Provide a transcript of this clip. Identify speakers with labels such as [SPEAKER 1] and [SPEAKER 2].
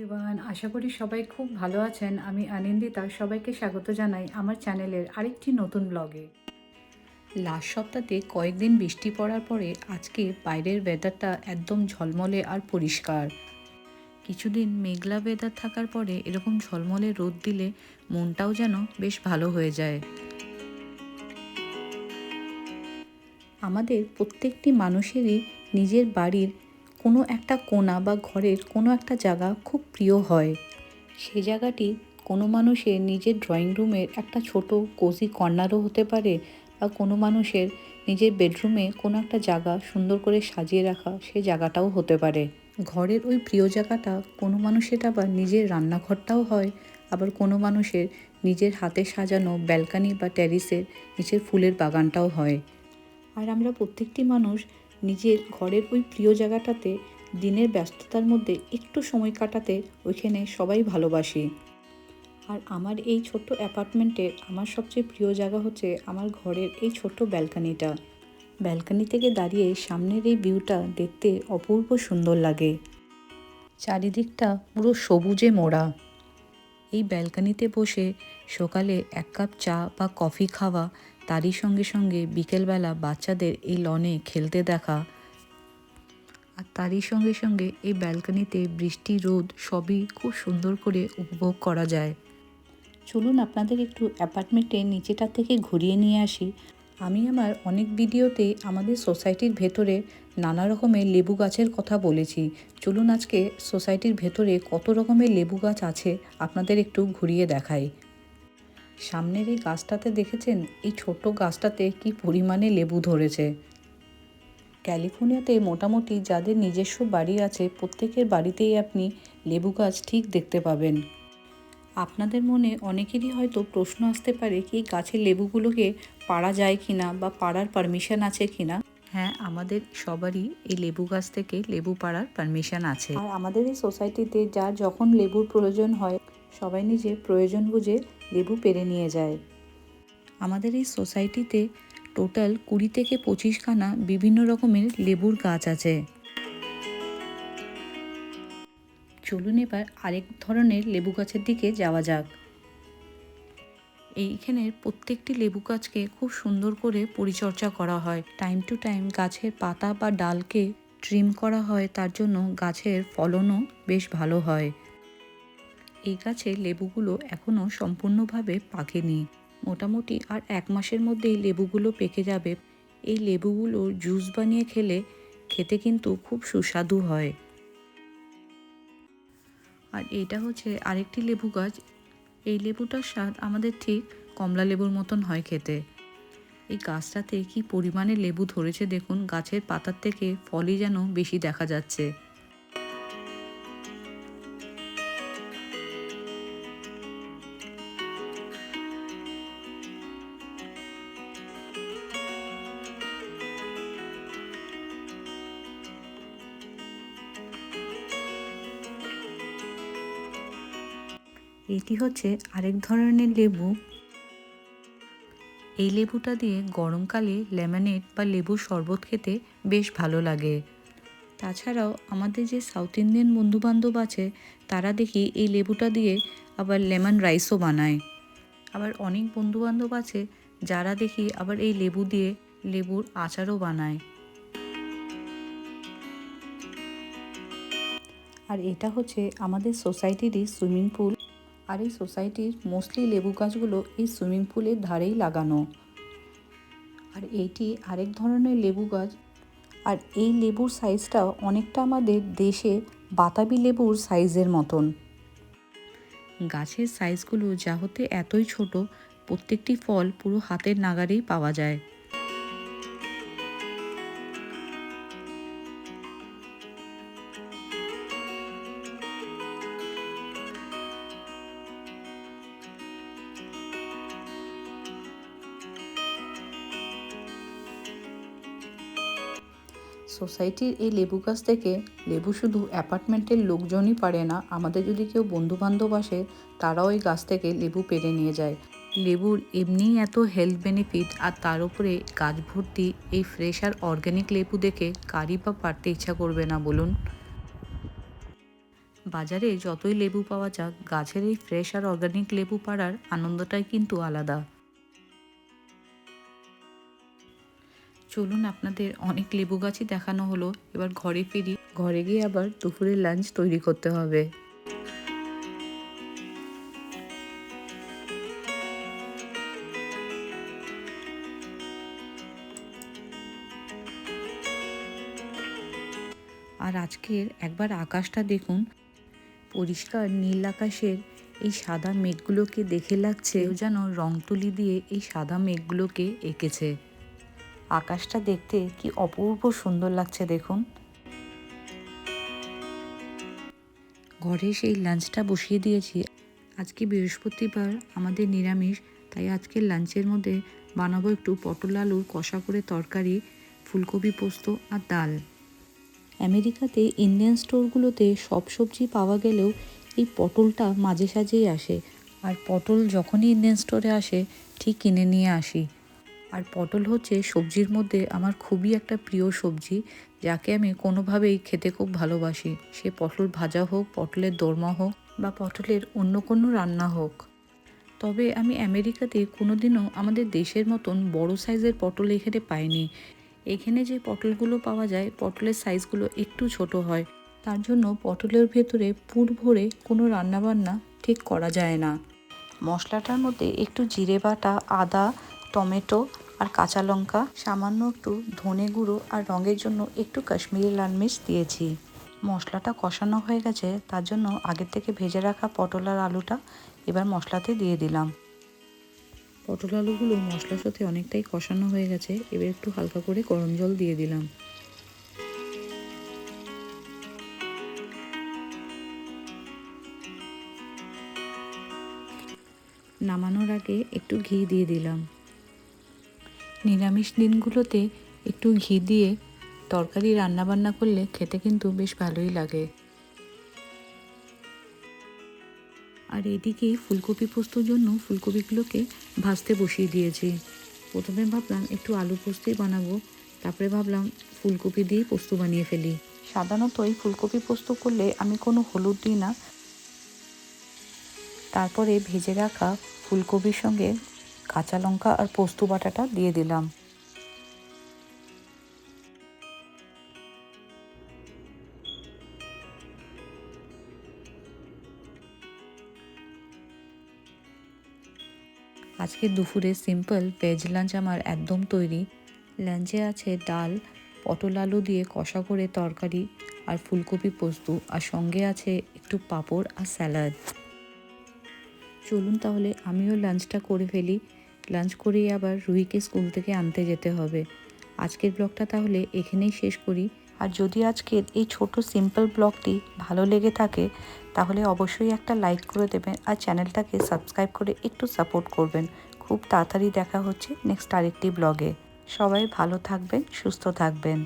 [SPEAKER 1] Everyone, আশা করি সবাই খুব ভালো আছেন। আমি আনন্দিতা, সবাইকে স্বাগত জানাই আমার চ্যানেলের আরেকটি নতুন ব্লগে। লাস্ট সপ্তাহে কয়েকদিন বৃষ্টি পড়ার পরে আজকে বাইরের ওয়েদারটা একদম ঝলমলে আর পরিষ্কার। কিছুদিন মেঘলা ওয়েদার থাকার পরে এরকম ঝলমলে রোদ দিলে মনটাও যেন বেশ ভালো হয়ে যায়। আমাদের প্রত্যেকটি মানুষেরই নিজের বাড়ির কোনো একটা কোণা বা ঘরের কোনো একটা জায়গা খুব প্রিয় হয়। সে জায়গাটি কোনো মানুষের নিজের ড্রয়িং রুমের একটা ছোট কোজি কর্নারও হতে পারে, বা কোনো মানুষের নিজের বেডরুমে কোনো একটা জায়গা সুন্দর করে সাজিয়ে রাখা সে জায়গাটাও হতে পারে। ঘরের ওই প্রিয় জায়গাটা কোনো মানুষের আবার নিজের রান্নাঘরটাও হয়, আবার কোনো মানুষের নিজের হাতে সাজানো ব্যালকানি বা টেরিসের নিচের ফুলের বাগানটাও হয়। আর আমরা প্রত্যেকটি মানুষ নিজের ঘরের ওই প্রিয় জায়গাটাতে দিনের ব্যস্ততার মধ্যে একটু সময় কাটাতে ওইখানে সবাই ভালোবাসি। আর আমার এই ছোট্ট অ্যাপার্টমেন্টের আমার সবচেয়ে প্রিয় জায়গা হচ্ছে আমার ঘরের এই ছোট্ট ব্যালকানিটা। ব্যালকানি থেকে দাঁড়িয়ে সামনের এই ভিউটা দেখতে অপূর্ব সুন্দর লাগে। চারিদিকটা পুরো সবুজে মোড়া। এই ব্যালকানিতে বসে সকালে এক কাপ চা বা কফি খাওয়া, তারই সঙ্গে সঙ্গে বিকেলবেলা বাচ্চাদের এই লনে খেলতে দেখা, আর তারই সঙ্গে সঙ্গে এই ব্যালকানিতে বৃষ্টি রোদ সবই খুব সুন্দর করে উপভোগ করা যায়। চলুন আপনাদের একটু অ্যাপার্টমেন্টের নিচেটা থেকে ঘুরিয়ে নিয়ে আসি। আমি আমার অনেক ভিডিওতে আমাদের সোসাইটির ভেতরে নানা রকমের লেবু গাছের কথা বলেছি। চলুন আজকে সোসাইটির ভেতরে কত রকমের লেবু গাছ আছে আপনাদের একটু ঘুরিয়ে দেখাই। সামনের এই গাছটাতে দেখেছেন, এই ছোট্ট গাছটাতে কি পরিমাণে লেবু ধরেছে। ক্যালিফোর্নিয়াতে মোটামুটি যাদের নিজস্ব বাড়ি আছে প্রত্যেকের বাড়িতেই আপনি লেবু গাছ ঠিক দেখতে পাবেন। আপনাদের মনে অনেকেরই হয়তো প্রশ্ন আসতে পারে কি গাছের লেবুগুলোকে পাড়া যায় কিনা বা পাড়ার পারমিশন আছে কিনা। হ্যাঁ, আমাদের সবারই এই লেবু গাছ থেকে লেবু পাড়ার পারমিশন আছে। আর আমাদের এই সোসাইটিতে যার যখন লেবুর প্রয়োজন হয় সবাই নিজের প্রয়োজন বুঝে লেবু পেড়ে নিয়ে যায়। আমাদের এই সোসাইটিতে টোটাল 20 থেকে 25 খানা বিভিন্ন রকমের লেবুর গাছ আছে। চলুন এবার আরেক ধরনের লেবু গাছের দিকে যাওয়া যাক। এইখানের প্রত্যেকটি লেবু গাছকে খুব সুন্দর করে পরিচর্যা করা হয়। টাইম টু টাইম গাছের পাতা বা ডালকে ট্রিম করা হয়, তার জন্য গাছের ফলনও বেশ ভালো হয়। এই গাছের লেবুগুলো এখনও সম্পূর্ণভাবে পাকেনি। মোটামুটি আর 1 মাসের মধ্যেই লেবুগুলো পেকে যাবে। এই লেবুগুলো জুস বানিয়ে খেতে কিন্তু খুব সুস্বাদু হয়। আর এটা হচ্ছে আরেকটি লেবু গাছ। এই লেবুটার স্বাদ আমাদের ঠিক কমলা লেবুর মতন হয় খেতে। এই গাছটাতে কি পরিমাণে লেবু ধরেছে দেখুন, গাছের পাতার থেকে ফলই যেন বেশি দেখা যাচ্ছে। এটি হচ্ছে আরেক ধরনের লেবু। এই লেবুটা দিয়ে গরমকালে লেমনেড বা লেবুর শরবত খেতে বেশ ভালো লাগে। তাছাড়াও আমাদের যে সাউথ ইন্ডিয়ান বন্ধুবান্ধব আছে তারা দেখি এই লেবুটা দিয়ে আবার লেমন রাইসও বানায়। আবার অনেক বন্ধুবান্ধব আছে যারা দেখি আবার এই লেবু দিয়ে লেবুর আচারও বানায়। আর এটা হচ্ছে আমাদের সোসাইটিরই সুইমিং পুল। আর এই সোসাইটির মোস্টলি লেবু গাছগুলো এই সুইমিং পুলের ধারেই লাগানো। আর এইটি আরেক ধরনের লেবু গাছ। আর এই লেবুর সাইজটা অনেকটা আমাদের দেশে বাতাবি লেবুর সাইজের মতন। গাছের সাইজগুলো যা হতে এতই ছোট, প্রত্যেকটি ফল পুরো হাতের নাগারেই পাওয়া যায়। সোসাইটির এই লেবু গাছ থেকে লেবু শুধু অ্যাপার্টমেন্টের লোকজনই পারে না, আমাদের যদি কেউ বন্ধুবান্ধব আসে তারাও এই গাছ থেকে লেবু পেড়ে নিয়ে যায়। লেবুর এমনিই এত হেলথ বেনিফিট, আর তার উপরে গাছ ভর্তি এই ফ্রেশ আর অর্গ্যানিক লেবু দেখে কারই বা পারতে ইচ্ছা করবে না বলুন। বাজারে যতই লেবু পাওয়া যাক, গাছের এই ফ্রেশ আর অর্গানিক লেবু পাড়ার আনন্দটাই কিন্তু আলাদা। চলুন, আপনাদের অনেক লেবু গাছই দেখানো হলো, এবার ঘরে ফিরি। ঘরে গিয়ে আবার দুপুরের লাঞ্চ তৈরি করতে হবে। আর আজকের একবার আকাশটা দেখুন, পরিষ্কার নীল আকাশের এই সাদা মেঘগুলোকে দেখে লাগছে যেন রং তুলি দিয়ে এই সাদা মেঘগুলোকে এঁকেছে। আকাশটা দেখতে কি অপূর্ব সুন্দর লাগছে দেখুন। ঘরে সেই লাঞ্চটা বসিয়ে দিয়েছি। আজকে বৃহস্পতিবার, আমাদের নিরামিষ, তাই আজকের লাঞ্চের মধ্যে বানাবো একটু পটল আলুর কষা করে তরকারি, ফুলকপি পোস্ত আর ডাল। আমেরিকাতে ইন্ডিয়ান স্টোরগুলোতে সব সবজি পাওয়া গেলেও এই পটলটা মাঝে সাঝেই আসে, আর পটল যখনই ইন্ডিয়ান স্টোরে আসে ঠিক কিনে নিয়ে আসি। আর পটল হচ্ছে সবজির মধ্যে আমার খুবই একটা প্রিয় সবজি, যাকে আমি কোনোভাবেই খেতে খুব ভালোবাসি। সে পটল ভাজা হোক, পটলের দোরমা হোক, বা পটলের অন্য কোনো রান্না হোক। তবে আমি আমেরিকাতে কোনোদিনও আমাদের দেশের মতন বড় সাইজের পটল এখানে পাইনি। এখানে যে পটলগুলো পাওয়া যায়, পটলের সাইজগুলো একটু ছোট হয়, তার জন্য পটলের ভেতরে পুর ভরে কোনো রান্নাবান্না ঠিক করা যায় না। মশলাটার মধ্যে একটু জিরে বাটা, আদা, টমেটো আর কাঁচা লঙ্কা, সামান্য একটু ধনে গুঁড়ো আর রঙের জন্য একটু কাশ্মীরি লাল মির্চ দিয়েছি। মশলাটা কষানো হয়ে গেছে, তার জন্য আগের থেকে ভেজে রাখা পটল আর আলুটা এবার মশলাতে দিয়ে দিলাম। পটল আলুগুলো মশলার সাথে অনেকটাই কষানো হয়ে গেছে, এবার একটু হালকা করে গরম জল দিয়ে দিলাম। নামানোর আগে একটু ঘি দিয়ে দিলাম। নিরামিষ দিনগুলোতে একটু ঘি দিয়ে তরকারি রান্নাবান্না করলে খেতে কিন্তু বেশ ভালোই লাগে। আর এদিকে ফুলকপি পোস্তর জন্য ফুলকপিগুলোকে ভাজতে বসিয়ে দিয়েছি। প্রথমে ভাবলাম একটু আলু পোস্তই বানাবো, তারপরে ভাবলাম ফুলকপি দিয়েই পোস্ত বানিয়ে ফেলি। সাধারণত এই ফুলকপি পোস্ত করলে আমি কোনো হলুদ দিই না। তারপরে ভেজে রাখা ফুলকপির সঙ্গে কাঁচা লঙ্কা আর পোস্ত বাটাটা দিয়ে দিলাম। আজকে দুপুরে সিম্পল ভেজ লাঞ্চ আমার একদম তৈরি। লাঞ্চে আছে ডাল, পটল আলু দিয়ে কষা করে তরকারি আর ফুলকপি পোস্ত, আর সঙ্গে আছে একটু পাঁপড় আর স্যালাড। চলুন তাহলে আমিও লাঞ্চটা করে ফেলি। লাঞ্চ করেই আবার রুহিকে স্কুল থেকে আনতে যেতে হবে। আজকের ব্লগটা তাহলে এখানেই শেষ করি। আর যদি আজকের এই ছোট সিম্পল ব্লগটি ভালো লেগে থাকে, তাহলে অবশ্যই একটা লাইক করে দেবেন আর চ্যানেলটাকে সাবস্ক্রাইব করে একটু সাপোর্ট করবেন। খুব তাড়াতাড়ি দেখা হচ্ছে নেক্সট আরেকটি ব্লগে। সবাই ভালো থাকবেন, সুস্থ থাকবেন।